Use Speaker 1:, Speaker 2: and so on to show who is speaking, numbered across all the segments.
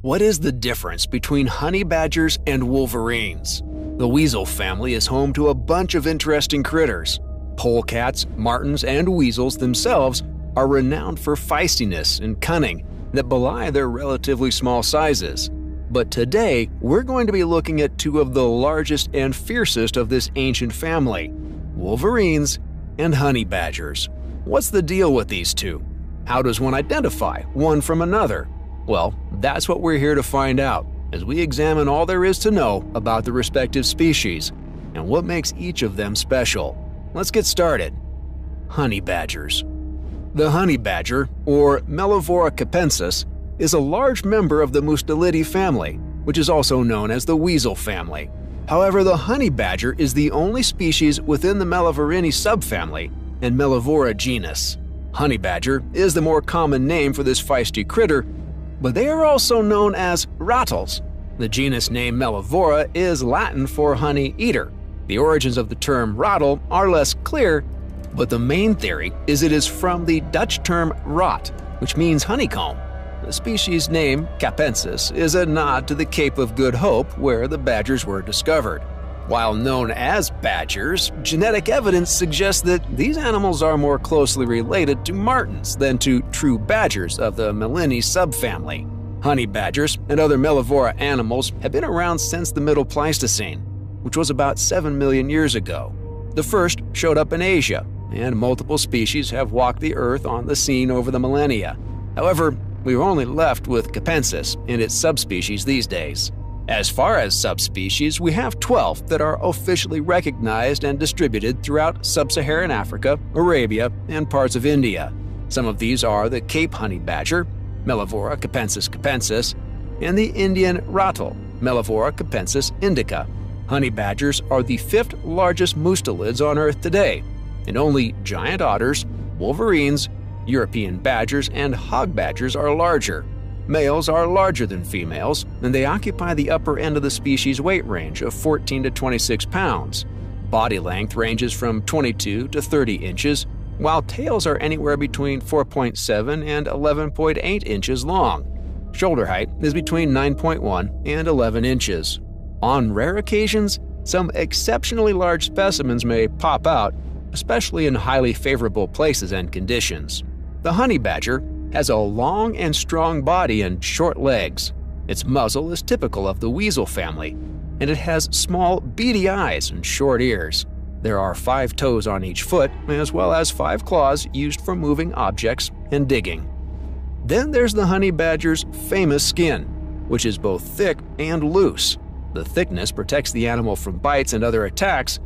Speaker 1: What is the difference between honey badgers and wolverines? The weasel family is home to a bunch of interesting critters. Polecats, martens, and weasels themselves are renowned for feistiness and cunning that belie their relatively small sizes. But today, we're going to be looking at two of the largest and fiercest of this ancient family, wolverines and honey badgers. What's the deal with these two? How does one identify one from another? Well, that's what we're here to find out as we examine all there is to know about the respective species and what makes each of them special. Let's get started. Honey badgers. The honey badger, or Mellivora capensis, is a large member of the Mustelidae family, which is also known as the weasel family. However, the honey badger is the only species within the Mellivorinae subfamily and Mellivora genus. Honey badger is the more common name for this feisty critter, but they are also known as ratels. The genus name Mellivora is Latin for honey eater. The origins of the term ratel are less clear, but the main theory is it is from the Dutch term rat, which means honeycomb. The species name capensis is a nod to the Cape of Good Hope where the badgers were discovered. While known as badgers, genetic evidence suggests that these animals are more closely related to martens than to true badgers of the Melinae subfamily. Honey badgers and other Mellivora animals have been around since the Middle Pleistocene, which was about 7 million years ago. The first showed up in Asia, and multiple species have walked the Earth on the scene over the millennia. However, we're only left with capensis and its subspecies these days. As far as subspecies, we have 12 that are officially recognized and distributed throughout sub-Saharan Africa, Arabia, and parts of India. Some of these are the Cape honey badger, Mellivora capensis, and the Indian ratel, Mellivora capensis indica. Honey badgers are the 5th largest mustelids on Earth today, and only giant otters, wolverines, European badgers, and hog badgers are larger. Males are larger than females, and they occupy the upper end of the species' weight range of 14 to 26 pounds. Body length ranges from 22 to 30 inches, while tails are anywhere between 4.7 and 11.8 inches long. Shoulder height is between 9.1 and 11 inches. On rare occasions, some exceptionally large specimens may pop out, especially in highly favorable places and conditions. The honey badger has a long and strong body and short legs. Its muzzle is typical of the weasel family, and it has small, beady eyes and short ears. There are 5 toes on each foot, as well as 5 claws used for moving objects and digging. Then there's the honey badger's famous skin, which is both thick and loose. The thickness protects the animal from bites and other attacks,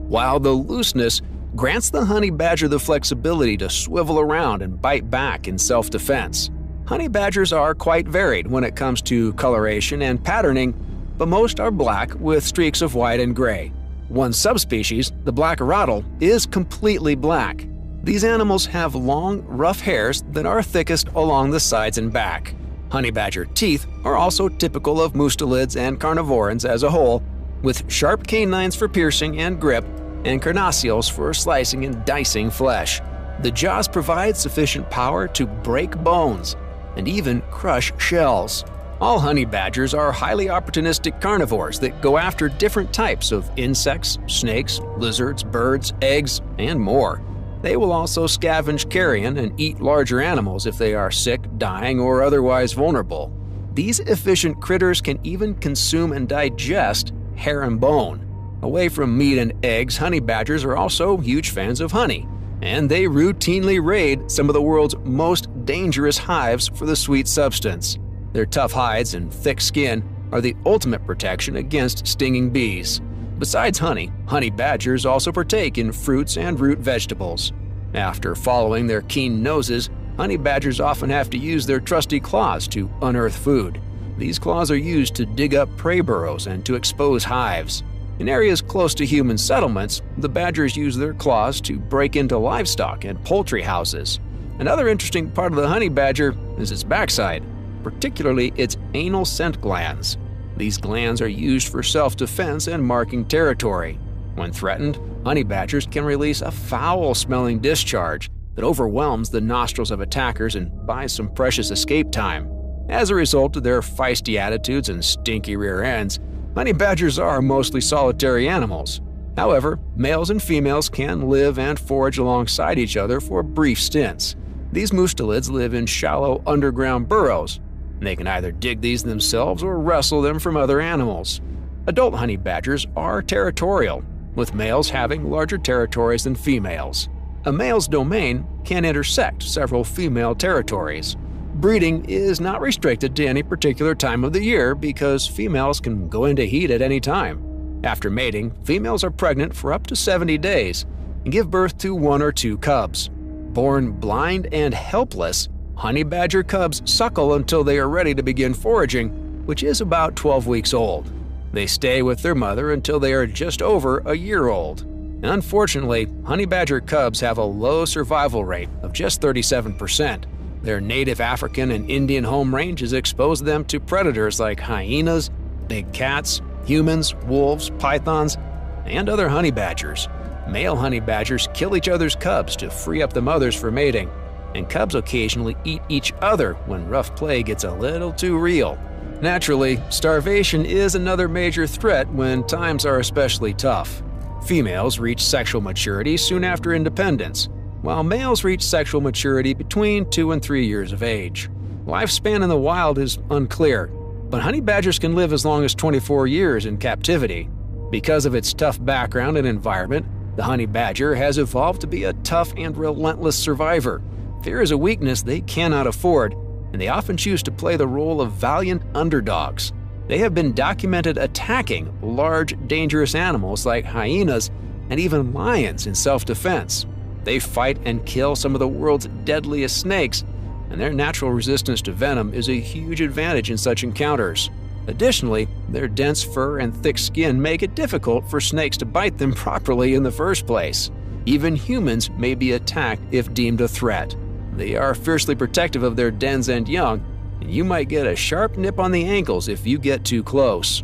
Speaker 1: while the looseness grants the honey badger the flexibility to swivel around and bite back in self-defense. Honey badgers are quite varied when it comes to coloration and patterning, but most are black with streaks of white and gray. One subspecies, the black ratel, is completely black. These animals have long, rough hairs that are thickest along the sides and back. Honey badger teeth are also typical of mustelids and carnivorans as a whole, with sharp canines for piercing and grip, and carnassials for slicing and dicing flesh. The jaws provide sufficient power to break bones and even crush shells. All honey badgers are highly opportunistic carnivores that go after different types of insects, snakes, lizards, birds, eggs, and more. They will also scavenge carrion and eat larger animals if they are sick, dying, or otherwise vulnerable. These efficient critters can even consume and digest hair and bone. Away from meat and eggs, honey badgers are also huge fans of honey, and they routinely raid some of the world's most dangerous hives for the sweet substance. Their tough hides and thick skin are the ultimate protection against stinging bees. Besides honey, honey badgers also partake in fruits and root vegetables. After following their keen noses, honey badgers often have to use their trusty claws to unearth food. These claws are used to dig up prey burrows and to expose hives. In areas close to human settlements, the badgers use their claws to break into livestock and poultry houses. Another interesting part of the honey badger is its backside, particularly its anal scent glands. These glands are used for self-defense and marking territory. When threatened, honey badgers can release a foul-smelling discharge that overwhelms the nostrils of attackers and buys some precious escape time. As a result of their feisty attitudes and stinky rear ends, honey badgers are mostly solitary animals. However, males and females can live and forage alongside each other for brief stints. These mustelids live in shallow underground burrows. They can either dig these themselves or wrestle them from other animals. Adult honey badgers are territorial, with males having larger territories than females. A male's domain can intersect several female territories. Breeding is not restricted to any particular time of the year because females can go into heat at any time. After mating, females are pregnant for up to 70 days and give birth to 1 or 2 cubs. Born blind and helpless, honey badger cubs suckle until they are ready to begin foraging, which is about 12 weeks old. They stay with their mother until they are just over a year old. And unfortunately, honey badger cubs have a low survival rate of just 37%. Their native African and Indian home ranges expose them to predators like hyenas, big cats, humans, wolves, pythons, and other honey badgers. Male honey badgers kill each other's cubs to free up the mothers for mating, and cubs occasionally eat each other when rough play gets a little too real. Naturally, starvation is another major threat when times are especially tough. Females reach sexual maturity soon after independence, while males reach sexual maturity between 2 and 3 years of age. Lifespan in the wild is unclear, but honey badgers can live as long as 24 years in captivity. Because of its tough background and environment, the honey badger has evolved to be a tough and relentless survivor. Fear is a weakness they cannot afford, and they often choose to play the role of valiant underdogs. They have been documented attacking large, dangerous animals like hyenas and even lions in self-defense. They fight and kill some of the world's deadliest snakes, and their natural resistance to venom is a huge advantage in such encounters. Additionally, their dense fur and thick skin make it difficult for snakes to bite them properly in the first place. Even humans may be attacked if deemed a threat. They are fiercely protective of their dens and young, and you might get a sharp nip on the ankles if you get too close.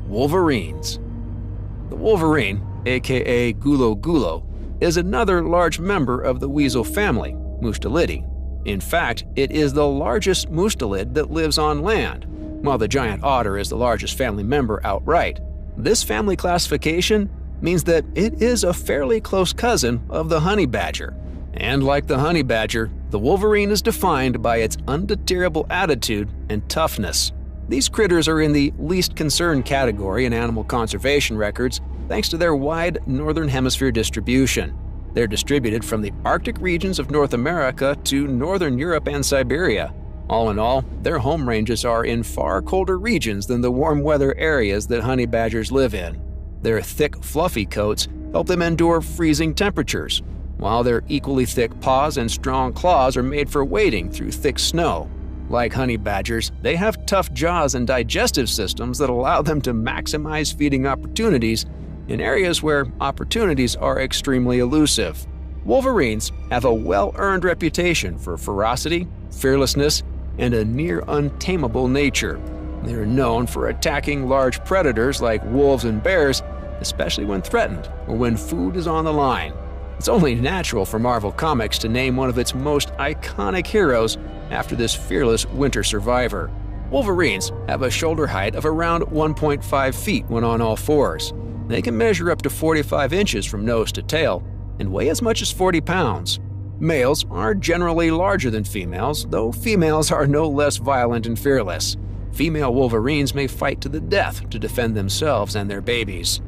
Speaker 1: Wolverines. The wolverine, aka gulo gulo, is another large member of the weasel family, Mustelidae. In fact, it is the largest mustelid that lives on land, while the giant otter is the largest family member outright. This family classification means that it is a fairly close cousin of the honey badger. And like the honey badger, the wolverine is defined by its undeterrable attitude and toughness. These critters are in the least concern category in animal conservation records thanks to their wide northern hemisphere distribution. They're distributed from the Arctic regions of North America to northern Europe and Siberia. All in all, their home ranges are in far colder regions than the warm weather areas that honey badgers live in. Their thick, fluffy coats help them endure freezing temperatures, while their equally thick paws and strong claws are made for wading through thick snow. Like honey badgers, they have tough jaws and digestive systems that allow them to maximize feeding opportunities in areas where opportunities are extremely elusive. Wolverines have a well-earned reputation for ferocity, fearlessness, and a near untamable nature. They are known for attacking large predators like wolves and bears, especially when threatened or when food is on the line. It's only natural for Marvel Comics to name one of its most iconic heroes after this fearless winter survivor. Wolverines have a shoulder height of around 1.5 feet when on all fours. They can measure up to 45 inches from nose to tail and weigh as much as 40 pounds. Males are generally larger than females, though females are no less violent and fearless. Female wolverines may fight to the death to defend themselves and their babies.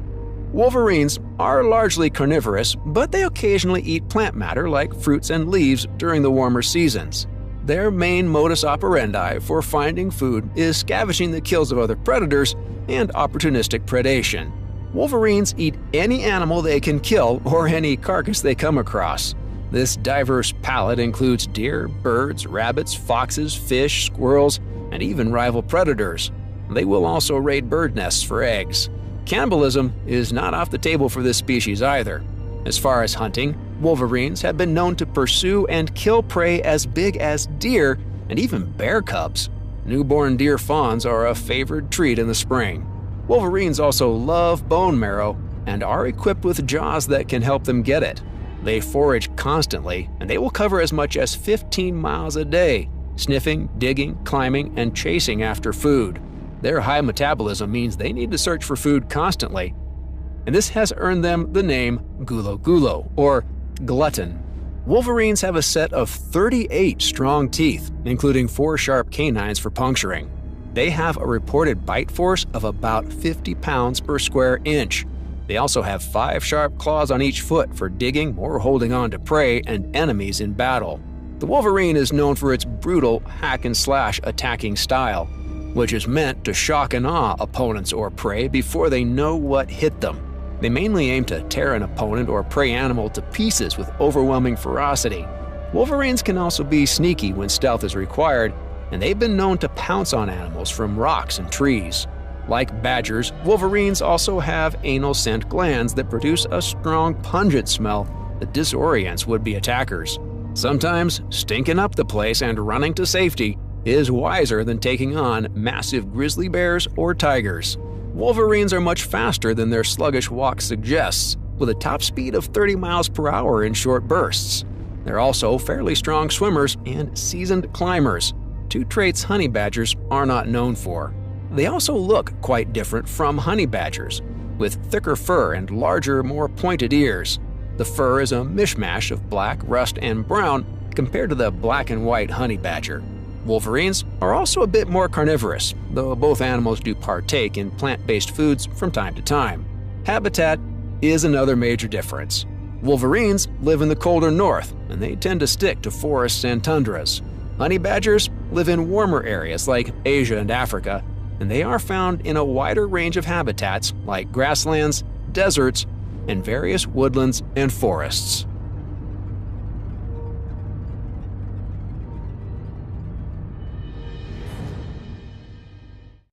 Speaker 1: Wolverines are largely carnivorous, but they occasionally eat plant matter like fruits and leaves during the warmer seasons. Their main modus operandi for finding food is scavenging the kills of other predators and opportunistic predation. Wolverines eat any animal they can kill or any carcass they come across. This diverse palate includes deer, birds, rabbits, foxes, fish, squirrels, and even rival predators. They will also raid bird nests for eggs. Cannibalism is not off the table for this species either. As far as hunting, wolverines have been known to pursue and kill prey as big as deer and even bear cubs. Newborn deer fawns are a favored treat in the spring. Wolverines also love bone marrow and are equipped with jaws that can help them get it. They forage constantly, and they will cover as much as 15 miles a day. sniffing, digging, climbing, and chasing after food. Their high metabolism means they need to search for food constantly, and this has earned them the name gulo-gulo, or glutton. Wolverines have a set of 38 strong teeth, including 4 sharp canines for puncturing. They have a reported bite force of about 50 pounds per square inch. They also have 5 sharp claws on each foot for digging or holding on to prey and enemies in battle. The Wolverine is known for its brutal hack-and-slash attacking style, which is meant to shock and awe opponents or prey before they know what hit them. They mainly aim to tear an opponent or prey animal to pieces with overwhelming ferocity. Wolverines can also be sneaky when stealth is required, and they've been known to pounce on animals from rocks and trees. Like badgers, Wolverines also have anal scent glands that produce a strong, pungent smell that disorients would-be attackers. Sometimes stinking up the place and running to safety is wiser than taking on massive grizzly bears or tigers. Wolverines are much faster than their sluggish walk suggests, with a top speed of 30 miles per hour in short bursts. They're also fairly strong swimmers and seasoned climbers, 2 traits honey badgers are not known for. They also look quite different from honey badgers, with thicker fur and larger, more pointed ears. The fur is a mishmash of black, rust, and brown compared to the black and white honey badger. Wolverines are also a bit more carnivorous, though both animals do partake in plant-based foods from time to time. Habitat is another major difference. Wolverines live in the colder north, and they tend to stick to forests and tundras. Honey badgers live in warmer areas like Asia and Africa, and they are found in a wider range of habitats like grasslands, deserts, and various woodlands and forests.